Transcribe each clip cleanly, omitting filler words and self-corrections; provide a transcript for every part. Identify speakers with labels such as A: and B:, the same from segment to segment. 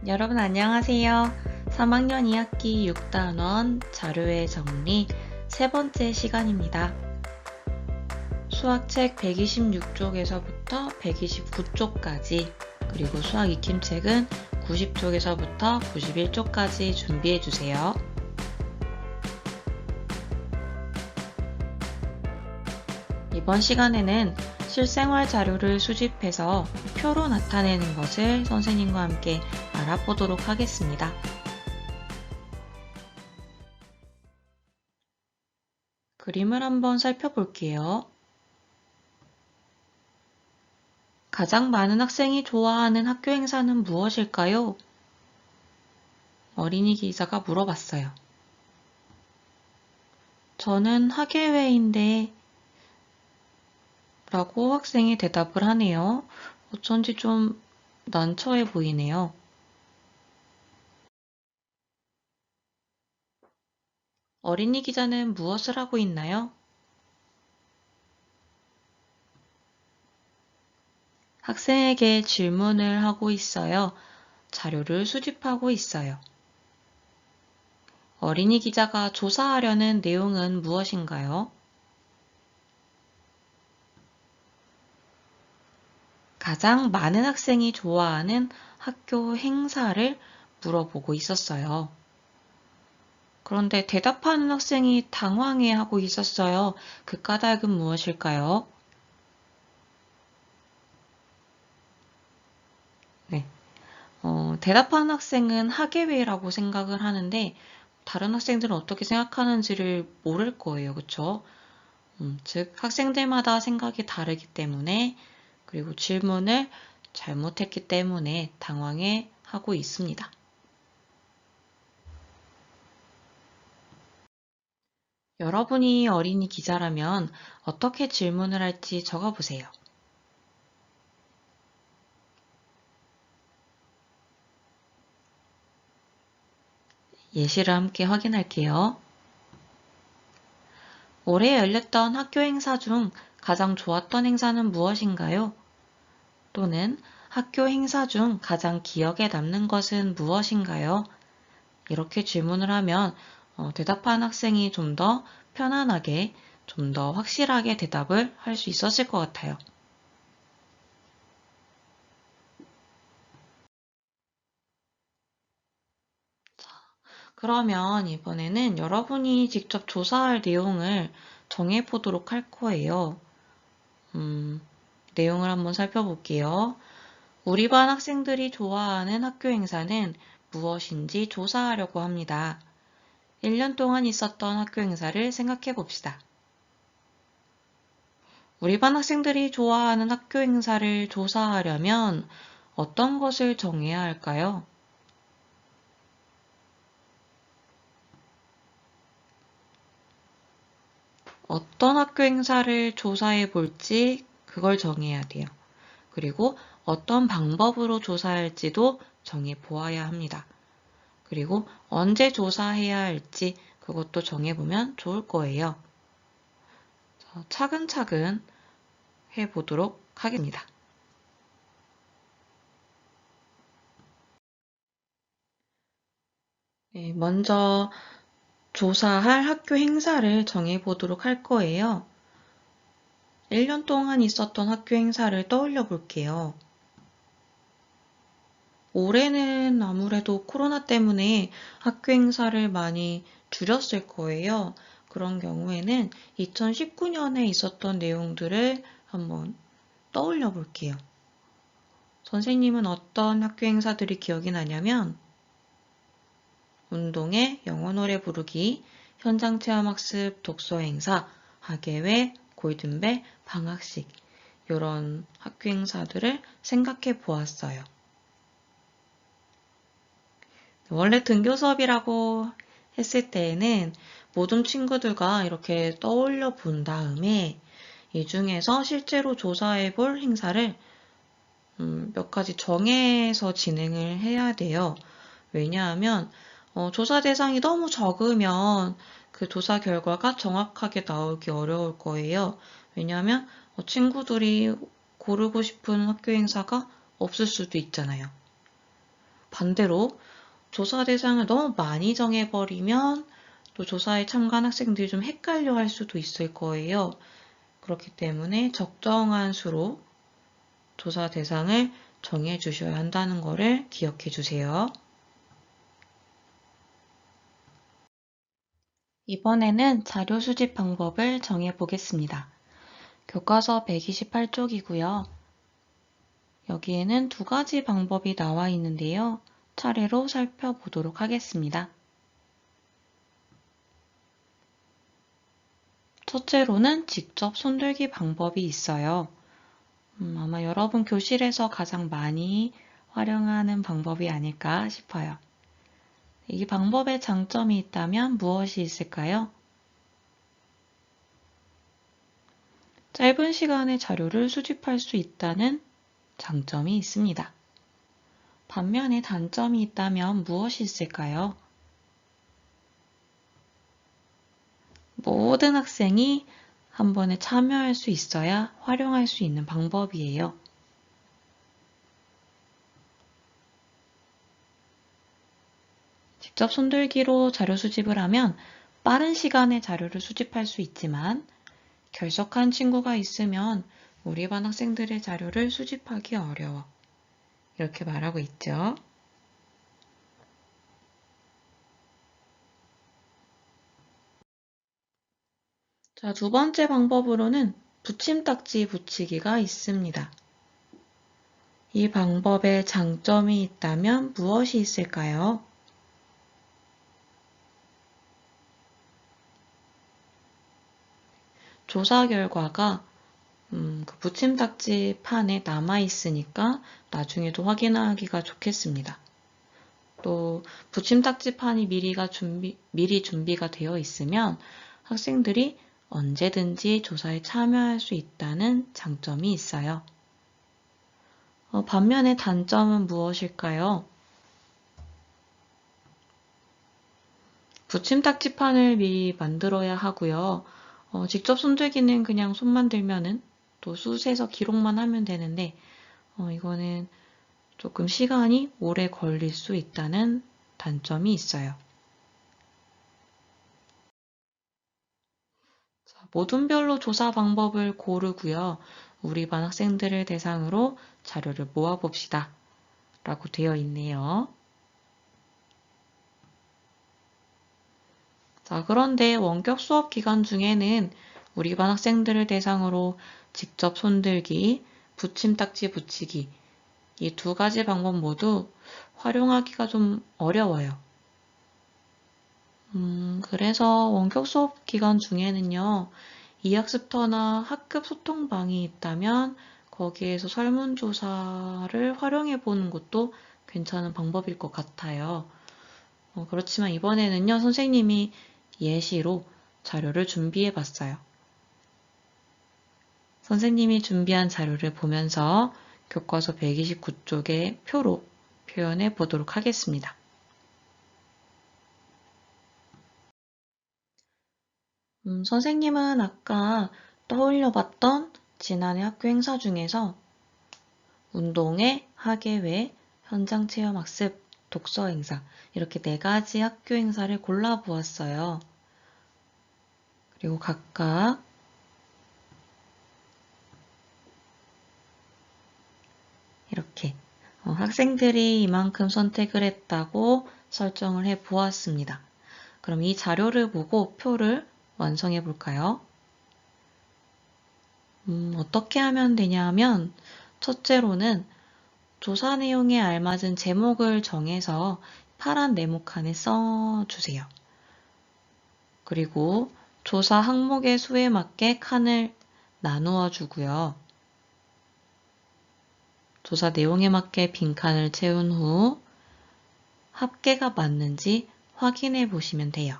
A: 여러분 안녕하세요. 3학년 2학기 6단원 자료의 정리 세 번째 시간입니다. 수학책 126쪽에서부터 129쪽까지 그리고 수학 익힘책은 90쪽에서부터 91쪽까지 준비해주세요. 이번 시간에는 실생활 자료를 수집해서 표로 나타내는 것을 선생님과 함께 알아보도록 하겠습니다. 그림을 한번 살펴볼게요. 가장 많은 학생이 좋아하는 학교 행사는 무엇일까요? 어린이 기자가 물어봤어요. 저는 학예회인데 라고 학생이 대답을 하네요. 어쩐지 좀 난처해 보이네요. 어린이 기자는 무엇을 하고 있나요? 학생에게 질문을 하고 있어요. 자료를 수집하고 있어요. 어린이 기자가 조사하려는 내용은 무엇인가요? 가장 많은 학생이 좋아하는 학교 행사를 물어보고 있었어요. 그런데 대답하는 학생이 당황해하고 있었어요. 그 까닭은 무엇일까요? 네. 대답하는 학생은 학예회라고 생각을 하는데 다른 학생들은 어떻게 생각하는지를 모를 거예요. 그쵸? 즉 학생들마다 생각이 다르기 때문에 그리고 질문을 잘못했기 때문에 당황해 하고 있습니다. 여러분이 어린이 기자라면 어떻게 질문을 할지 적어보세요. 예시를 함께 확인할게요. 올해 열렸던 학교 행사 중 가장 좋았던 행사는 무엇인가요? 또는 학교 행사 중 가장 기억에 남는 것은 무엇인가요? 이렇게 질문을 하면 대답한 학생이 좀 더 편안하게, 좀 더 확실하게 대답을 할 수 있었을 것 같아요. 그러면 이번에는 여러분이 직접 조사할 내용을 정해보도록 할 거예요. 내용을 한번 살펴볼게요. 우리 반 학생들이 좋아하는 학교 행사는 무엇인지 조사하려고 합니다. 1년 동안 있었던 학교 행사를 생각해 봅시다. 우리 반 학생들이 좋아하는 학교 행사를 조사하려면 어떤 것을 정해야 할까요? 어떤 학교 행사를 조사해 볼지 그걸 정해야 돼요. 그리고 어떤 방법으로 조사할지도 정해 보아야 합니다. 그리고 언제 조사해야 할지 그것도 정해보면 좋을 거예요. 차근차근 해보도록 하겠습니다. 네, 먼저 조사할 학교 행사를 정해보도록 할 거예요. 1년 동안 있었던 학교 행사를 떠올려 볼게요. 올해는 아무래도 코로나 때문에 학교 행사를 많이 줄였을 거예요. 그런 경우에는 2019년에 있었던 내용들을 한번 떠올려 볼게요. 선생님은 어떤 학교 행사들이 기억이 나냐면 운동회, 영어 노래 부르기, 현장 체험 학습, 독서 행사, 학예회, 골든벨, 방학식 이런 학교 행사들을 생각해 보았어요. 원래 등교 수업이라고 했을 때에는 모든 친구들과 이렇게 떠올려 본 다음에 이 중에서 실제로 조사해 볼 행사를 몇 가지 정해서 진행을 해야 돼요. 왜냐하면 조사 대상이 너무 적으면 그 조사 결과가 정확하게 나오기 어려울 거예요. 왜냐하면 친구들이 고르고 싶은 학교 행사가 없을 수도 있잖아요. 반대로 조사 대상을 너무 많이 정해버리면 또 조사에 참가한 학생들이 좀 헷갈려 할 수도 있을 거예요. 그렇기 때문에 적정한 수로 조사 대상을 정해 주셔야 한다는 것을 기억해 주세요. 이번에는 자료 수집 방법을 정해 보겠습니다. 교과서 128쪽이고요. 여기에는 두 가지 방법이 나와 있는데요. 차례로 살펴보도록 하겠습니다. 첫째로는 직접 손들기 방법이 있어요. 아마 여러분 교실에서 가장 많이 활용하는 방법이 아닐까 싶어요. 이 방법에 장점이 있다면 무엇이 있을까요? 짧은 시간에 자료를 수집할 수 있다는 장점이 있습니다. 반면에 단점이 있다면 무엇이 있을까요? 모든 학생이 한 번에 참여할 수 있어야 활용할 수 있는 방법이에요. 직접 손들기로 자료 수집을 하면 빠른 시간에 자료를 수집할 수 있지만 결석한 친구가 있으면 우리 반 학생들의 자료를 수집하기 어려워. 이렇게 말하고 있죠. 자, 두 번째 방법으로는 붙임딱지 붙이기가 있습니다. 이 방법에 장점이 있다면 무엇이 있을까요? 조사 결과가 그 붙임딱지 판에 남아있으니까 나중에도 확인하기가 좋겠습니다. 또 붙임딱지 판이 미리 준비가 되어 있으면 학생들이 언제든지 조사에 참여할 수 있다는 장점이 있어요. 반면에 단점은 무엇일까요? 붙임딱지판을 미리 만들어야 하고요. 직접 손들기는 그냥 손만 들면은 또 숫에서 기록만 하면 되는데 이거는 조금 시간이 오래 걸릴 수 있다는 단점이 있어요. 자, 모둠별로 조사 방법을 고르고요. 우리 반 학생들을 대상으로 자료를 모아봅시다. 라고 되어 있네요. 자, 그런데 원격 수업 기간 중에는 우리 반 학생들을 대상으로 직접 손들기, 붙임딱지 붙이기, 이 두 가지 방법 모두 활용하기가 좀 어려워요. 그래서 원격 수업 기간 중에는요, 이학습터나 학급 소통방이 있다면 거기에서 설문조사를 활용해 보는 것도 괜찮은 방법일 것 같아요. 그렇지만 이번에는요, 선생님이 예시로 자료를 준비해 봤어요. 선생님이 준비한 자료를 보면서 교과서 129쪽의 표로 표현해 보도록 하겠습니다. 선생님은 아까 떠올려 봤던 지난해 학교 행사 중에서 운동회, 학예회, 현장 체험 학습, 독서 행사 이렇게 네 가지 학교 행사를 골라 보았어요. 그리고 각각 이렇게 학생들이 이만큼 선택을 했다고 설정을 해 보았습니다. 그럼 이 자료를 보고 표를 완성해 볼까요? 어떻게 하면 되냐면 첫째로는 조사 내용에 알맞은 제목을 정해서 파란 네모 칸에 써주세요. 그리고 조사 항목의 수에 맞게 칸을 나누어 주고요. 조사 내용에 맞게 빈칸을 채운 후 합계가 맞는지 확인해 보시면 돼요.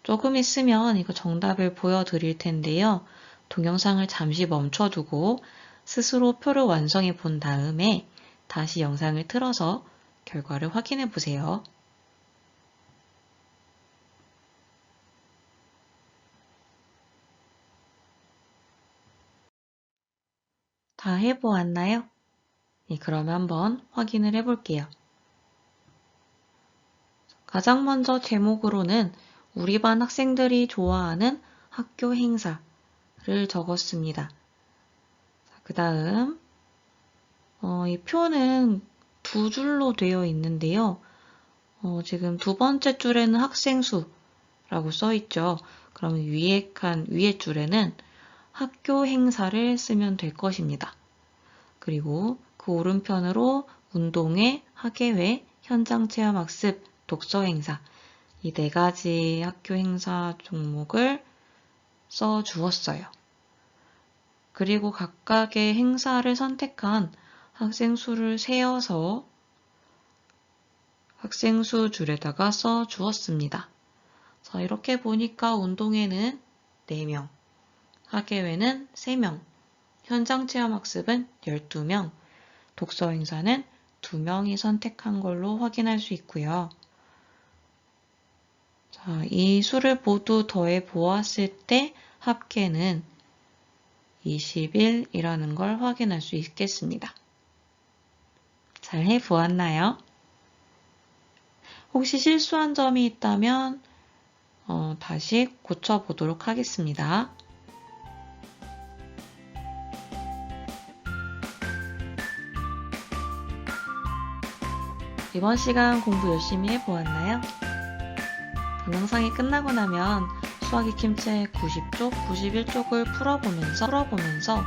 A: 조금 있으면 이거 정답을 보여드릴 텐데요. 동영상을 잠시 멈춰두고 스스로 표를 완성해 본 다음에 다시 영상을 틀어서 결과를 확인해 보세요. 다 해보았나요? 그러면 한번 확인을 해볼게요. 가장 먼저 제목으로는 우리 반 학생들이 좋아하는 학교 행사를 적었습니다. 그 다음 이 표는 두 줄로 되어 있는데요. 지금 두 번째 줄에는 학생 수라고 써 있죠. 그럼 위에 줄에는 학교 행사를 쓰면 될 것입니다. 그리고 그 오른편으로 운동회, 학예회, 현장 체험 학습, 독서 행사 이 네 가지 학교 행사 종목을 써 주었어요. 그리고 각각의 행사를 선택한 학생 수를 세어서 학생 수 줄에다가 써 주었습니다. 자, 이렇게 보니까 운동회는 4명, 학예회는 3명, 현장 체험 학습은 12명, 독서 행사는 2명이 선택한 걸로 확인할 수 있고요. 자, 이 수를 모두 더해 보았을 때 합계는 21이라는 걸 확인할 수 있겠습니다. 잘 해보았나요? 혹시 실수한 점이 있다면 다시 고쳐보도록 하겠습니다. 이번 시간 공부 열심히 해보았나요? 동영상이 끝나고 나면 수학 익힘책 90쪽, 91쪽을 풀어보면서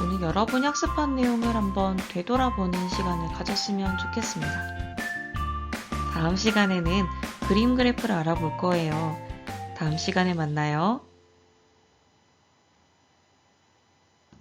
A: 오늘 여러분이 학습한 내용을 한번 되돌아보는 시간을 가졌으면 좋겠습니다. 다음 시간에는 그림 그래프를 알아볼 거예요. 다음 시간에 만나요.